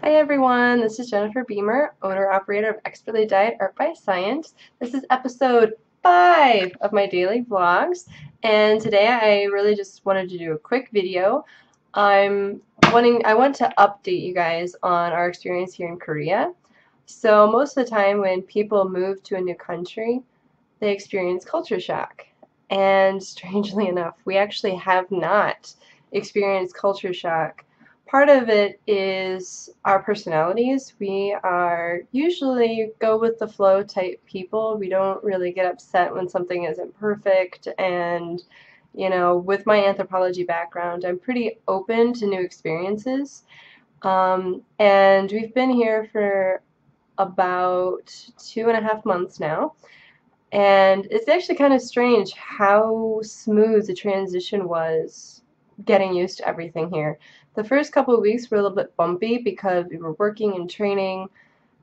Hi everyone, this is Jennifer Beamer, owner-operator of Expertly Diet Art by Science. This is episode 5 of my daily vlogs, and today I really just wanted to do a quick video. I want to update you guys on our experience here in Korea. So most of the time when people move to a new country, they experience culture shock. And strangely enough, we actually have not experienced culture shock. Part of it is our personalities. We are usually go with the flow type people. We don't really get upset when something isn't perfect. And, with my anthropology background, I'm pretty open to new experiences. And we've been here for about 2.5 months now. And it's actually kind of strange how smooth the transition was getting used to everything here. The first couple of weeks were a little bit bumpy because we were working and training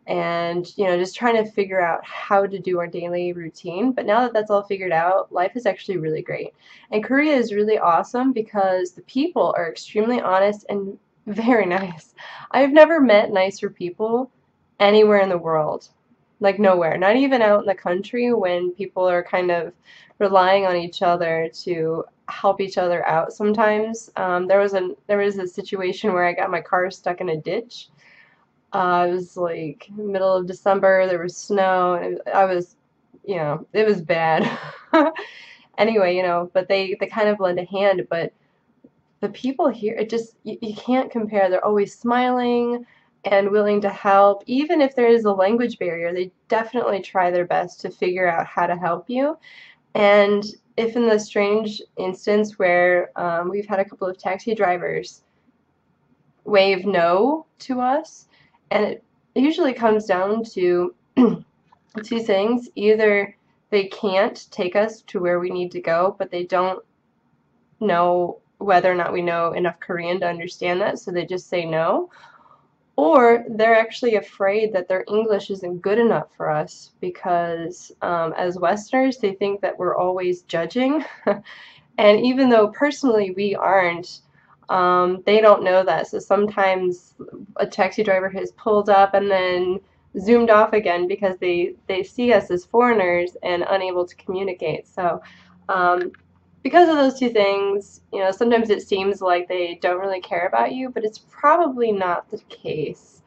and, just trying to figure out how to do our daily routine. But now that that's all figured out, life is actually really great. And Korea is really awesome because the people are extremely honest and very nice. I've never met nicer people anywhere in the world. Like nowhere, not even out in the country when people are kind of relying on each other to help each other out. Sometimes there was a situation where I got my car stuck in a ditch. It was like middle of December. There was snow, and I was, it was bad. Anyway, but they kind of lend a hand. But the people here, it just you can't compare. They're always smiling and willing to help. Even if there is a language barrier, they definitely try their best to figure out how to help you. And if in the strange instance where we've had a couple of taxi drivers wave no to us, and it usually comes down to two things. Either they can't take us to where we need to go, but they don't know whether or not we know enough Korean to understand that, so they just say no. Or they're actually afraid that their English isn't good enough for us because as Westerners, they think that we're always judging. And even though personally we aren't, they don't know that. So sometimes a taxi driver has pulled up and then zoomed off again because they see us as foreigners and unable to communicate. So because of those two things, sometimes it seems like they don't really care about you, but it's probably not the case.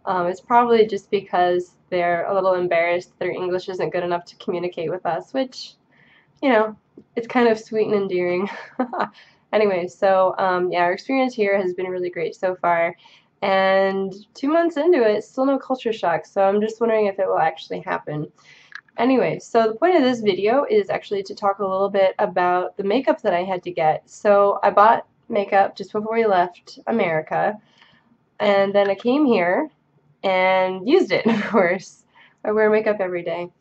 It's probably just because they're a little embarrassed their English isn't good enough to communicate with us, which, it's kind of sweet and endearing. Anyway, so yeah, our experience here has been really great so far. And 2 months into it, still no culture shock, so I'm just wondering if it will actually happen. Anyway, so the point of this video is actually to talk a little bit about the makeup that I had to get. So I bought makeup just before we left America, and then I came here and used it, of course. I wear makeup every day,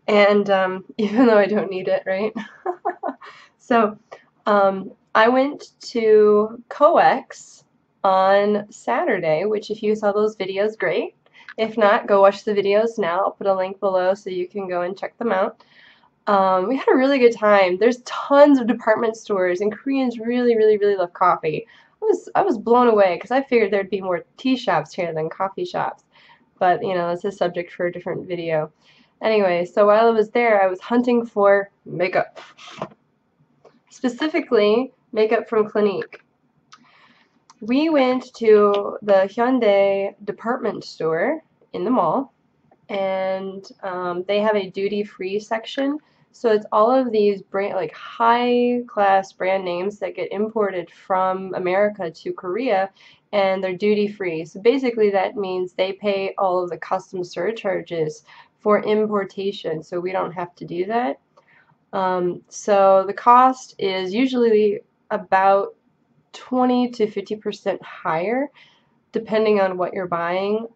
and even though I don't need it, right? So I went to COEX on Saturday, which if you saw those videos, great. If not, go watch the videos now. I'll put a link below so you can go and check them out. We had a really good time. There's tons of department stores, and Koreans really, really, really love coffee. I was blown away because I figured there'd be more tea shops here than coffee shops. But, that's a subject for a different video. Anyway, so while I was there, I was hunting for makeup. Specifically, makeup from Clinique. We went to the Hyundai department store in the mall, and they have a duty-free section. So it's all of these brand, like high-class brand names that get imported from America to Korea, and they're duty-free. So basically that means they pay all of the customs surcharges for importation, so we don't have to do that. So the cost is usually about 20 to 50% higher depending on what you're buying.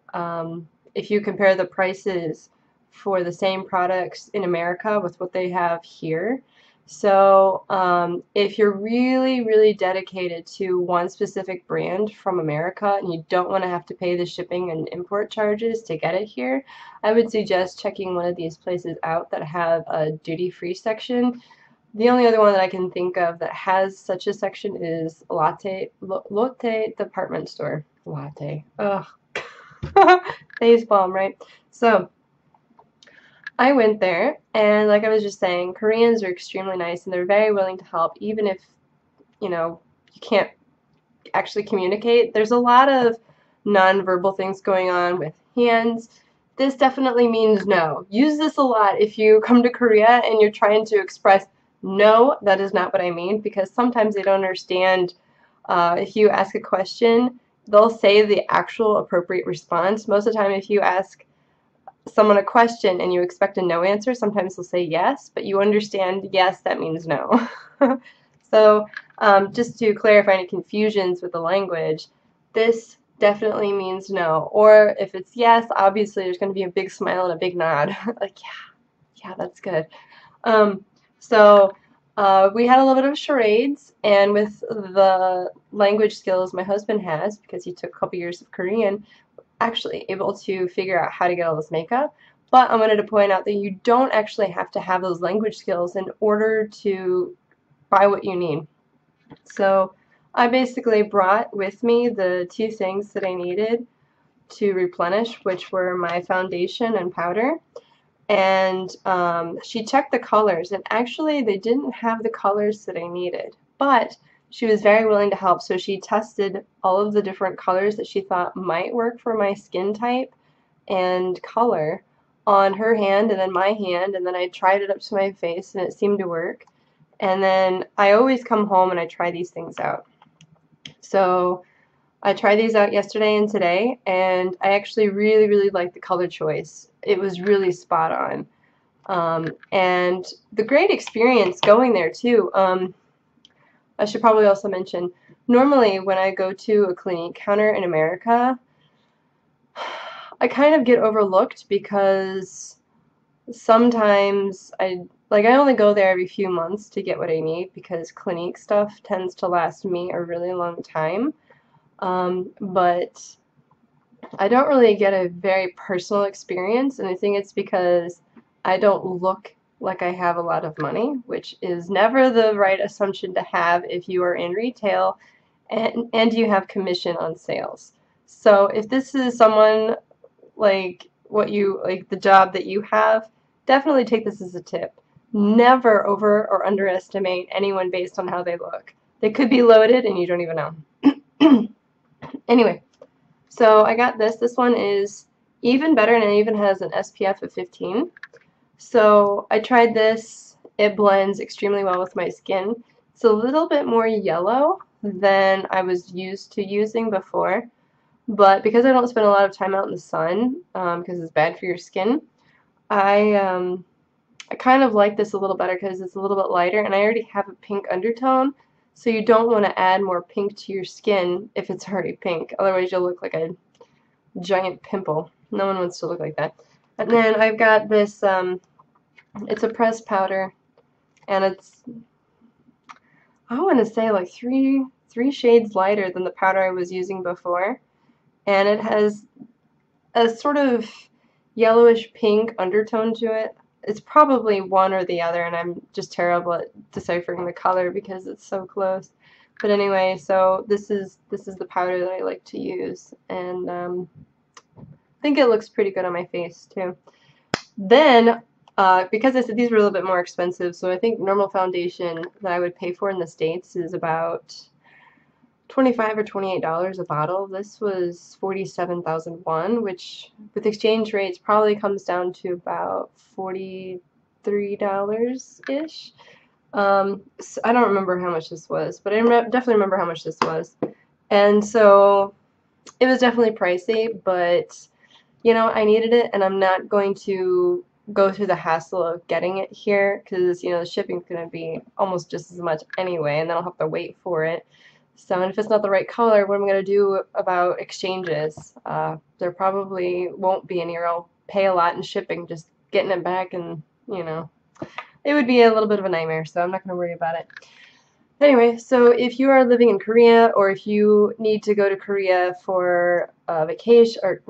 If you compare the prices for the same products in America with what they have here. So if you're really, really dedicated to one specific brand from America and you don't want to have to pay the shipping and import charges to get it here, I would suggest checking one of these places out that have a duty-free section. The only other one that I can think of that has such a section is Lotte Department Store. Latte. Ugh. Face palm, right? So I went there, and like I was just saying, Koreans are extremely nice, and they're very willing to help, even if, you can't actually communicate. There's a lot of nonverbal things going on with hands. This definitely means no. Use this a lot if you come to Korea and you're trying to express no, that is not what I mean, because sometimes they don't understand. If you ask a question, they'll say the actual appropriate response. Most of the time, if you ask someone a question and you expect a no answer, sometimes they'll say yes, but you understand yes, that means no. So just to clarify any confusions with the language, this definitely means no. Or if it's yes, obviously there's going to be a big smile and a big nod. Like, yeah, that's good. So we had a little bit of charades, and with the language skills my husband has, because he took a couple years of Korean, actually able to figure out how to get all this makeup. But I wanted to point out that you don't actually have to have those language skills in order to buy what you need. So I basically brought with me the two things that I needed to replenish, which were my foundation and powder. And she checked the colors, and actually they didn't have the colors that I needed, but she was very willing to help. So she tested all of the different colors that she thought might work for my skin type and color on her hand and then my hand, and then I tried it up to my face and it seemed to work. And then I always come home and I try these things out. So I tried these out yesterday and today, and I actually really, really liked the color choice. It was really spot on. And the great experience going there too. I should probably also mention, normally when I go to a Clinique counter in America, I kind of get overlooked because sometimes I only go there every few months to get what I need, because Clinique stuff tends to last me a really long time. But I don't really get a very personal experience, and I think it's because I don't look like I have a lot of money, which is never the right assumption to have if you are in retail and you have commission on sales. So if this is someone like the job that you have, definitely take this as a tip. Never over or underestimate anyone based on how they look. They could be loaded and you don't even know. Anyway, so I got this. This one is even better, and it even has an SPF of 15. So I tried this. It blends extremely well with my skin. It's a little bit more yellow than I was used to using before, but because I don't spend a lot of time out in the sun, because it's bad for your skin, I kind of like this a little better because it's a little bit lighter, and I already have a pink undertone, so you don't want to add more pink to your skin if it's already pink. Otherwise you'll look like a giant pimple. No one wants to look like that. And then I've got this, it's a pressed powder, and it's, I want to say like three shades lighter than the powder I was using before. And it has a sort of yellowish pink undertone to it. It's probably one or the other, and I'm just terrible at deciphering the color because it's so close. But anyway, so this is the powder that I like to use, and I think it looks pretty good on my face too. Then, because I said these were a little bit more expensive, so I think normal foundation that I would pay for in the States is about $25 or $28 a bottle. This was 47,001, which with exchange rates probably comes down to about $43-ish. So I don't remember how much this was, but I definitely remember how much this was. And so it was definitely pricey, but I needed it, and I'm not going to go through the hassle of getting it here because the shipping's going to be almost just as much anyway, and then I'll have to wait for it. So, and if it's not the right color, what am I going to do about exchanges? There probably won't be any, or I'll pay a lot in shipping just getting it back, and it would be a little bit of a nightmare, so I'm not going to worry about it. Anyway, so if you are living in Korea, or if you need to go to Korea for a vacation, or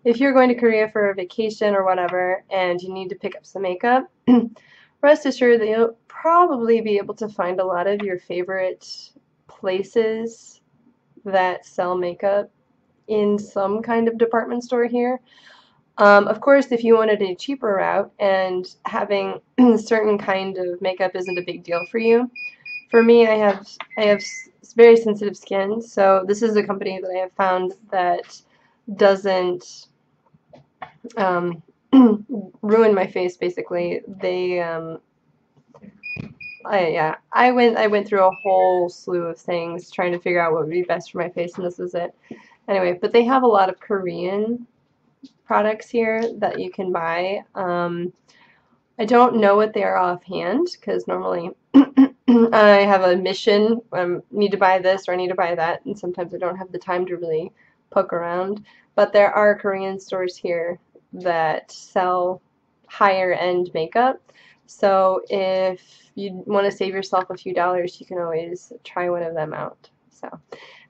if you're going to Korea for a vacation or whatever, and you need to pick up some makeup, rest assured that you'll probably be able to find a lot of your favorite places that sell makeup in some kind of department store here. Of course, if you wanted a cheaper route and having a certain kind of makeup isn't a big deal for you, for me, I have very sensitive skin, so this is a company that I have found that doesn't um, ruin my face. Basically, I went through a whole slew of things trying to figure out what would be best for my face, and this is it. Anyway, but they have a lot of Korean products here that you can buy. I don't know what they are offhand because normally I have a mission. Need to buy this or I need to buy that, and sometimes I don't have the time to really poke around. But there are Korean stores here that sell higher end makeup. So if you want to save yourself a few dollars, you can always try one of them out. So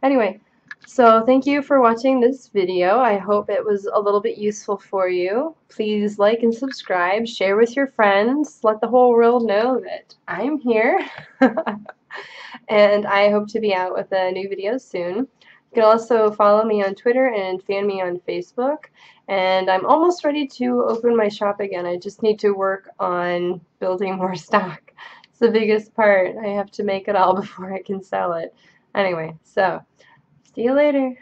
anyway, so thank you for watching this video. I hope it was a little bit useful for you. Please like and subscribe, share with your friends, let the whole world know that I'm here. And I hope to be out with a new video soon. You can also follow me on Twitter and fan me on Facebook. And I'm almost ready to open my shop again. I just need to work on building more stock. It's the biggest part. I have to make it all before I can sell it. Anyway, so see you later.